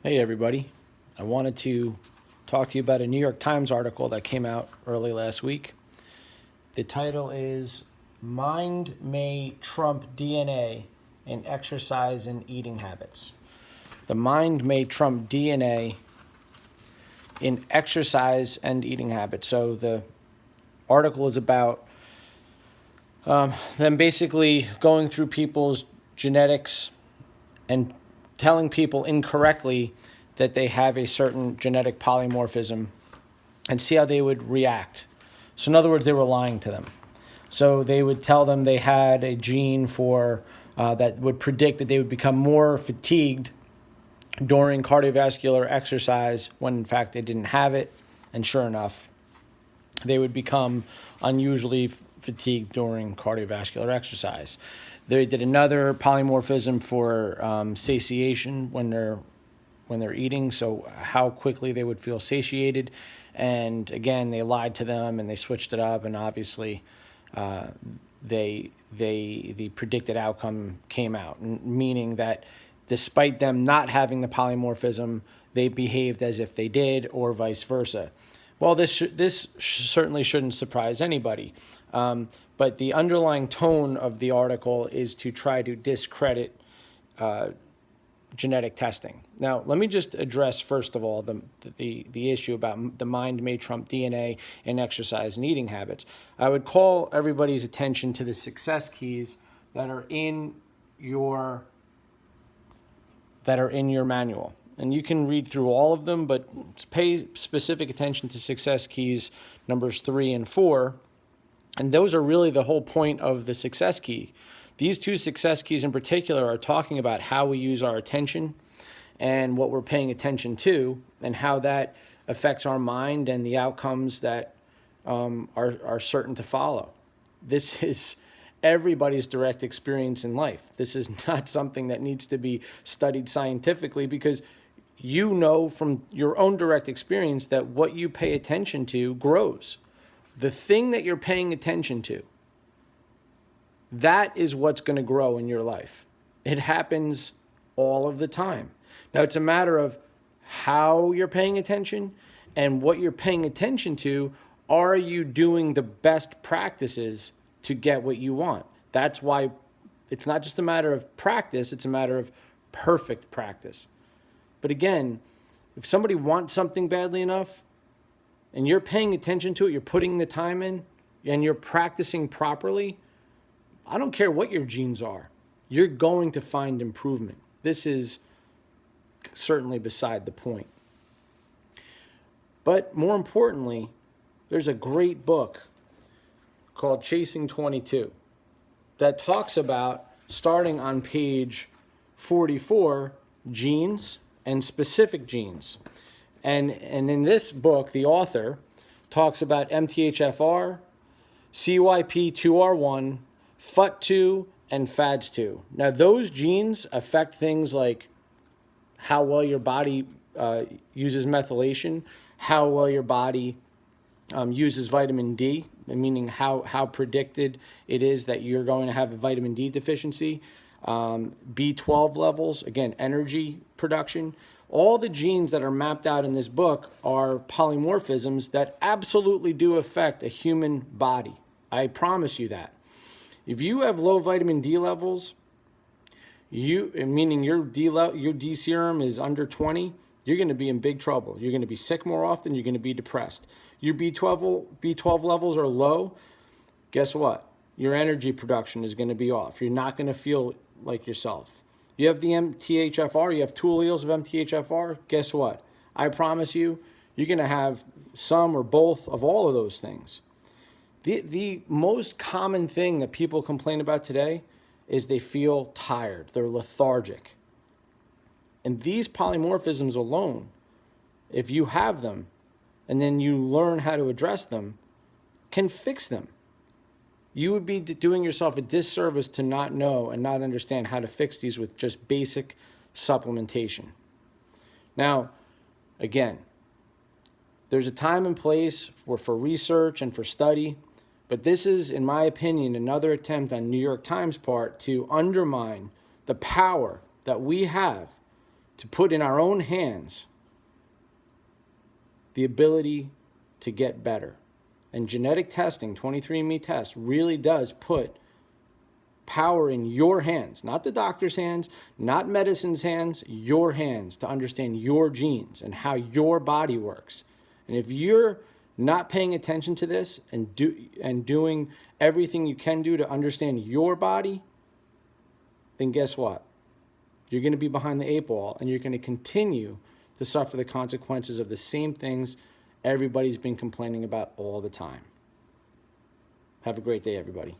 Hey, everybody. I wanted to talk to you about a New York Times article that came out early last week. The title is Mind May Trump DNA in Exercise and Eating Habits. The mind may trump DNA in exercise and eating habits. So the article is about them basically going through people's genetics and telling people incorrectly that they have a certain genetic polymorphism and see how they would react. So in other words, they were lying to them. So they would tell them they had a gene for that would predict that they would become more fatigued during cardiovascular exercise when in fact they didn't have it. And sure enough, they would become unusually fatigued during cardiovascular exercise. They did another polymorphism for satiation when they're eating, so how quickly they would feel satiated. And again, they lied to them and they switched it up, and obviously, the predicted outcome came out, meaning that despite them not having the polymorphism, they behaved as if they did, or vice versa. Well, this certainly shouldn't surprise anybody, but the underlying tone of the article is to try to discredit genetic testing. Now, let me just address first of all the issue about the mind may trump DNA in exercise and eating habits. I would call everybody's attention to the success keys that are in your manual. And you can read through all of them, but pay specific attention to success keys numbers 3 and 4. And those are really the whole point of the success key. These two success keys in particular are talking about how we use our attention and what we're paying attention to, and how that affects our mind and the outcomes that are certain to follow. This is everybody's direct experience in life. This is not something that needs to be studied scientifically, because you know from your own direct experience that what you pay attention to grows. The thing that you're paying attention to, that is what's going to grow in your life. It happens all of the time. Now, it's a matter of how you're paying attention and what you're paying attention to. Are you doing the best practices to get what you want? That's why it's not just a matter of practice, it's a matter of perfect practice. But again, if somebody wants something badly enough and you're paying attention to it, you're putting the time in, and you're practicing properly, I don't care what your genes are, you're going to find improvement. This is certainly beside the point. But more importantly, there's a great book called Chasing 22 that talks about, starting on page 44, genes and specific genes. And in this book, the author talks about MTHFR, CYP2R1, FUT2, and FADS2. Now, those genes affect things like how well your body uses methylation, how well your body uses vitamin D, meaning how predicted it is that you're going to have a vitamin D deficiency, B12 levels, again, energy production. All the genes that are mapped out in this book are polymorphisms that absolutely do affect a human body. I promise you that. If you have low vitamin D levels, meaning your D serum is under 20, you're going to be in big trouble. You're going to be sick more often. You're going to be depressed. Your B12 levels are low. Guess what? Your energy production is going to be off. You're not going to feel like yourself. You have the MTHFR. You have 2 alleles of MTHFR. Guess what? I promise you, you're going to have some or both of all of those things. The most common thing that people complain about today is they feel tired. They're lethargic. And these polymorphisms alone, if you have them and then you learn how to address them, can fix them. You would be doing yourself a disservice to not know and not understand how to fix these with just basic supplementation. Now, again, there's a time and place for research and for study, but this is, in my opinion, another attempt on New York Times' part to undermine the power that we have to put in our own hands the ability to get better. And genetic testing, 23andMe test, really does put power in your hands, not the doctor's hands, not medicine's hands, your hands, to understand your genes and how your body works. And if you're not paying attention to this and doing everything you can do to understand your body, then guess what? You're going to be behind the 8 ball, and you're going to continue to suffer the consequences of the same things everybody's been complaining about all the time. Have a great day, everybody.